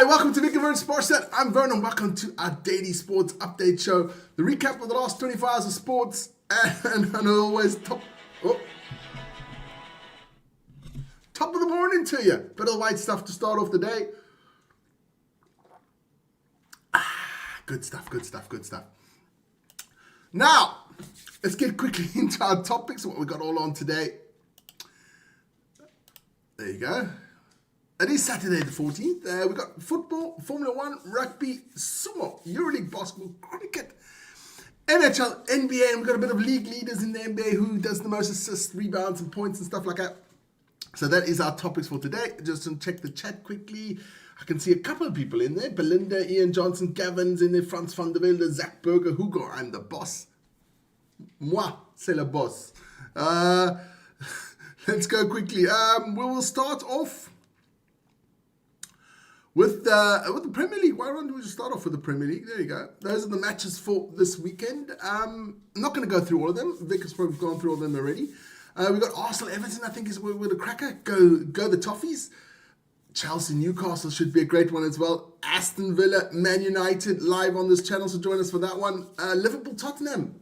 Hi, welcome to Vic and Vern Sports Set. I'm Vernon. Welcome to our daily sports update show. The recap of the last 24 hours of sports and always top of the morning to you. Bit of white stuff to start off the day. Good stuff. Now, let's get quickly into our topics, what we got all on today. There you go. It is Saturday the 14th. We've got football, Formula 1, rugby, sumo, EuroLeague basketball, cricket, NHL, NBA, and we've got a bit of league leaders in the NBA who does the most assists, rebounds, and points and stuff like that. So that is our topics for today. Just to check the chat quickly. I can see a couple of people in there. Belinda, Ian Johnson, Gavin's in there, Frans van der Velde, Zach Berger, Hugo, I'm the boss. Moi, c'est le boss. Let's go quickly. We will start off with the Premier League. Why don't we just start off with the Premier League? There you go. Those are the matches for this weekend. I'm not going to go through all of them. Vic has probably gone through all of them already. We've got Arsenal, Everton, I think is with a cracker. Go the Toffees. Chelsea, Newcastle should be a great one as well. Aston Villa, Man United, live on this channel, so join us for that one. Liverpool, Tottenham.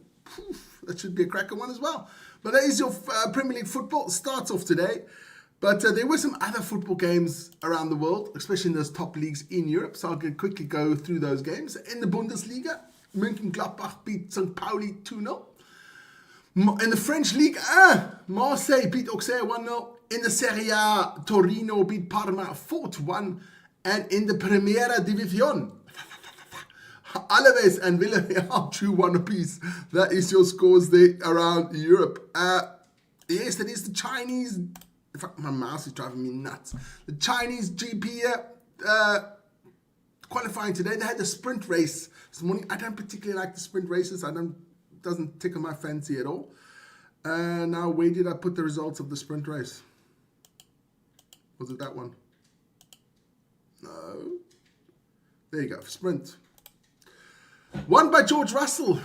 That should be a cracker one as well. But that is your Premier League football. Starts off today. But there were some other football games around the world, especially in those top leagues in Europe. So I'll quickly go through those games. In the Bundesliga, Mönchengladbach beat St. Pauli 2-0. In the French League, Marseille beat Auxerre 1-0. In the Serie A, Torino beat Parma 4-1. And in the Primera División, Alaves and Villarreal 2-1 apiece. That is your scores there around Europe. Yes, that is the Chinese. In fact, my mouse is driving me nuts. The Chinese GP qualifying today. They had the sprint race this morning. I don't particularly like the sprint races. Doesn't tickle my fancy at all. Now, where did I put the results of the sprint race? Was it that one? No. There you go. Sprint. Won by George Russell.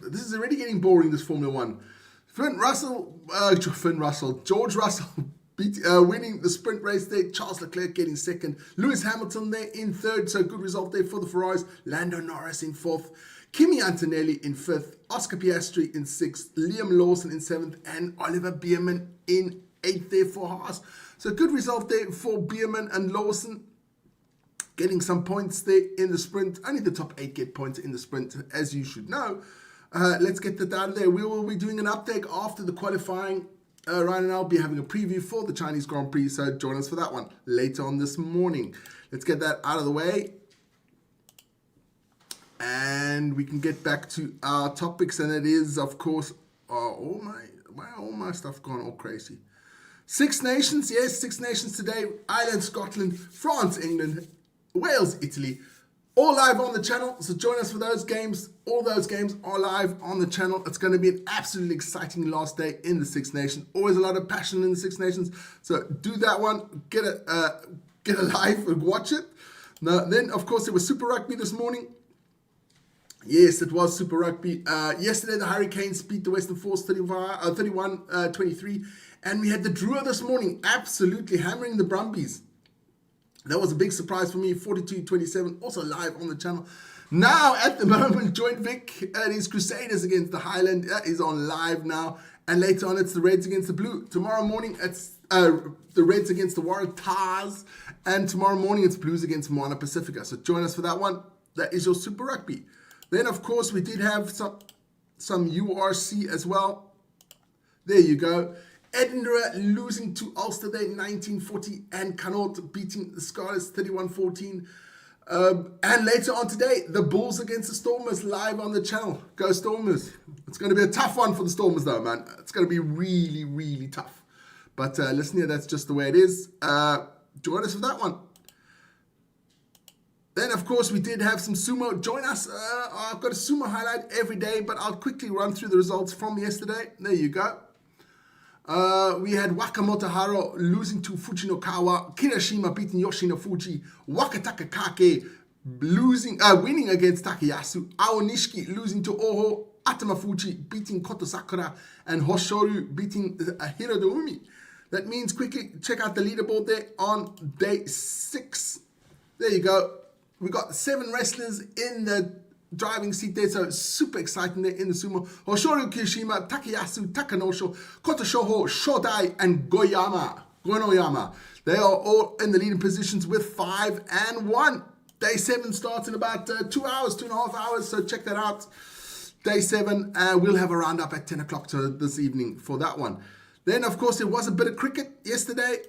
This is already getting boring, this Formula 1. George Russell winning the sprint race there. Charles Leclerc getting second. Lewis Hamilton there in third. So good result there for the Ferraris. Lando Norris in fourth. Kimi Antonelli in fifth. Oscar Piastri in sixth. Liam Lawson in seventh. And Oliver Bierman in eighth there for Haas. So good result there for Bierman and Lawson. Getting some points there in the sprint. Only the top 8 get points in the sprint, as you should know. Let's get that out of there. We will be doing an update after the qualifying. Ryan and I'll be having a preview for the Chinese Grand Prix, so join us for that one later on this morning. Let's get that out of the way. And we can get back to our topics, and it is, of course, all my stuff gone all crazy. Six Nations, yes, Six Nations today. Ireland, Scotland, France, England, Wales, Italy, all live on the channel. So join us for those games. All those games are live on the channel. It's going to be an absolutely exciting last day in the Six Nations. Always a lot of passion in the Six Nations. So do that one. Get it live and watch it. Now, then, of course, there was Super Rugby this morning. Yes, it was Super Rugby. Yesterday, the Hurricanes beat the Western Force 31-23. And we had the Drua this morning, absolutely hammering the Brumbies. That was a big surprise for me, 42-27, also live on the channel. Now, at the moment, Joint Vic, it is Crusaders against the Highland. That is on live now. And later on, it's the Reds against the Blue. Tomorrow morning, it's the Reds against the Waratahs. And tomorrow morning, it's Blues against Moana Pacifica. So join us for that one. That is your Super Rugby. Then, of course, we did have some URC as well. There you go. Edinburgh losing to Ulster Day 1940 and Connaught beating the Scarlets 31-14. And later on today, the Bulls against the Stormers live on the channel. Go Stormers. It's going to be a tough one for the Stormers though, man. It's going to be really, really tough. But listen here, that's just the way it is. Join us for that one. Then, of course, we did have some sumo. Join us. I've got a sumo highlight every day, but I'll quickly run through the results from yesterday. There you go. We had Wakamoto Haro losing to Fujinokawa, Kirishima beating Yoshino Fuji, Wakataka Kake winning against Takayasu, Aonishiki losing to Oho, Atama Fuji beating Koto Sakura, and Hoshoru beating Hirodoumi. That means quickly check out the leaderboard there on day 6. There you go. We got 7 wrestlers in the driving seat there, so it's super exciting there in the sumo. Hoshoru Kishima, Takayasu, Takanosho, Kotoshoho, Shodai, and Gonoyama. They are all in the leading positions with 5 and 1. Day 7 starts in about 2 hours, 2.5 hours, so check that out. Day 7, we'll have a roundup at 10 o'clock this evening for that one. Then, of course, there was a bit of cricket yesterday.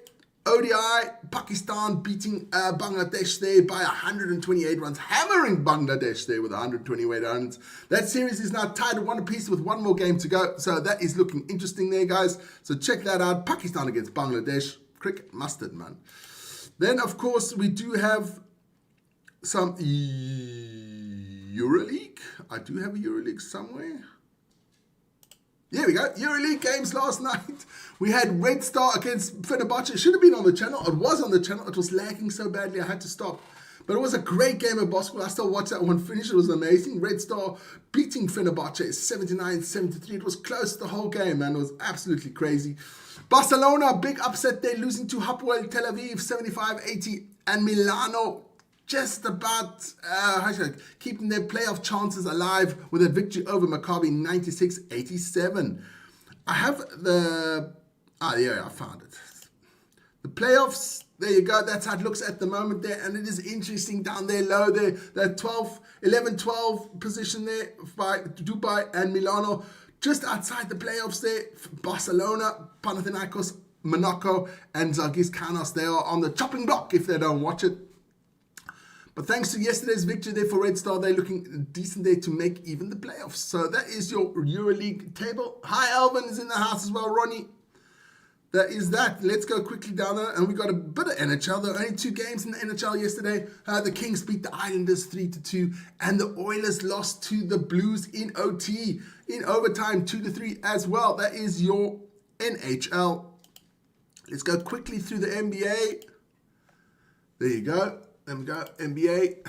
ODI, Pakistan beating Bangladesh there by 128 runs, hammering Bangladesh there with 128 runs. That series is now tied at 1 apiece with 1 more game to go. So that is looking interesting there, guys. So check that out. Pakistan against Bangladesh. Cricket mustard, man. Then, of course, we do have some EuroLeague. I do have a EuroLeague somewhere. Here we go. EuroLeague games last night. We had Red Star against Fenerbahce. It should have been on the channel. It was on the channel. It was lagging so badly I had to stop. But it was a great game of basketball. I still watched that one finish. It was amazing. Red Star beating Fenerbahce 79-73. It was close the whole game, man. It was absolutely crazy. Barcelona, big upset there, losing to Hapoel Tel Aviv 75-80. And Milano just about keeping their playoff chances alive with a victory over Maccabi 96-87. I have the... yeah, I found it. The playoffs, there you go. That's how it looks at the moment there. And it is interesting down there low there. That 11-12 position there by Dubai and Milano. Just outside the playoffs there, Barcelona, Panathinaikos, Monaco, and Zalgiris Kaunas. They are on the chopping block if they don't watch it. But thanks to yesterday's victory there for Red Star, they're looking decent there to make even the playoffs. So that is your EuroLeague table. Hi, Alvin is in the house as well, Ronnie. That is that. Let's go quickly down there. And we got a bit of NHL. There were only 2 games in the NHL yesterday. The Kings beat the Islanders 3-2. And the Oilers lost to the Blues in OT. In overtime, 2-3 as well. That is your NHL. Let's go quickly through the NBA. There you go. There we go, NBA.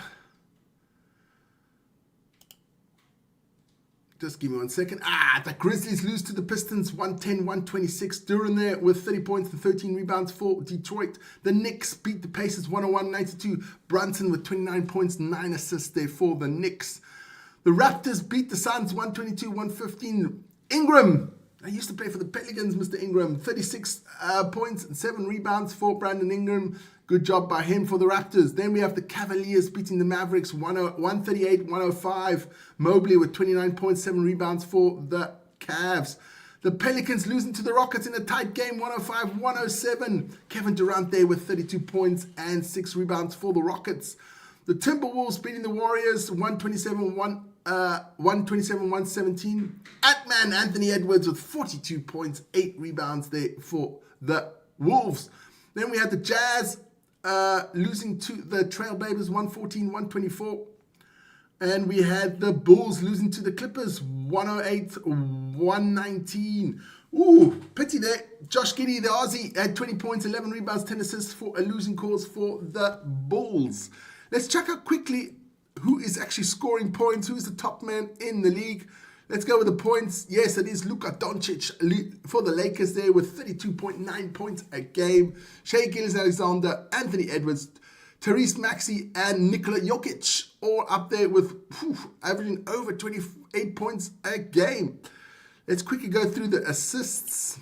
Just give me 1 second. The Grizzlies lose to the Pistons 110-126. Duran there with 30 points and 13 rebounds for Detroit. The Knicks beat the Pacers 101-92. Brunson with 29 points, 9 assists there for the Knicks. The Raptors beat the Suns 122-115. Ingram, I used to play for the Pelicans, Mr. Ingram. 36 points and 7 rebounds for Brandon Ingram. Good job by him for the Raptors. Then we have the Cavaliers beating the Mavericks 138-105. Mobley with 29 points, 7 rebounds for the Cavs. The Pelicans losing to the Rockets in a tight game 105-107. Kevin Durant there with 32 points and 6 rebounds for the Rockets. The Timberwolves beating the Warriors 127-117. Ant-Man Anthony Edwards with 42 points, 8 rebounds there for the Wolves. Then we had the Jazz losing to the Trailblazers 114-124. And we had the Bulls losing to the Clippers 108-119. Ooh, pity there. Josh Giddey, the Aussie, had 20 points, 11 rebounds, 10 assists for a losing cause for the Bulls. Let's check out quickly who is actually scoring points, who's the top man in the league. Let's go with the points. Yes, it is Luka Doncic for the Lakers there with 32.9 points a game. Shai Gilgeous-Alexander, Anthony Edwards, Therese Maxey, and Nikola Jokic all up there with averaging over 28 points a game. Let's quickly go through the assists.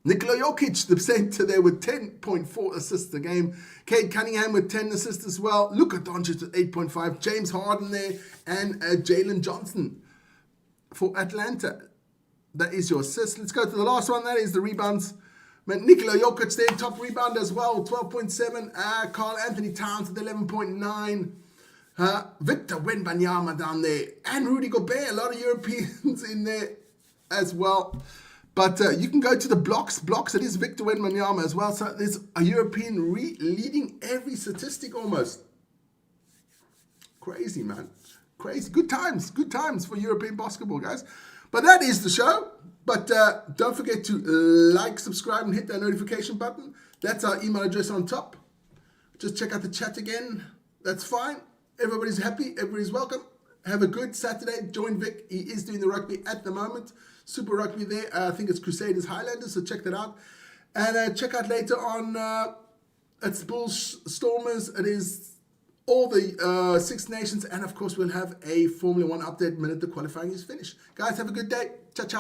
Nikola Jokic, the center there with 10.4 assists a game. Cade Cunningham with 10 assists as well. Luka Doncic with 8.5. James Harden there and Jalen Johnson for Atlanta. That is your assist. Let's go to the last one. That is the rebounds. Nikola Jokic there, top rebound as well, 12.7. Karl Anthony Towns with 11.9. Victor Wembanyama down there. And Rudy Gobert, a lot of Europeans in there as well. But you can go to the blocks. It is Victor Wembanyama as well. So there's a European leading every statistic almost. Crazy, man. Crazy. Good times for European basketball, guys. But that is the show. But don't forget to like, subscribe, and hit that notification button. That's our email address on top. Just check out the chat again. That's fine. Everybody's happy. Everybody's welcome. Have a good Saturday. Join Vic. He is doing the rugby at the moment. Super Rugby there. I think it's Crusaders Highlanders, so check that out. And check out later on It's Bulls Stormers. It is all the Six Nations. And of course, we'll have a Formula One update minute the qualifying is finished. Guys, have a good day. Ciao, ciao.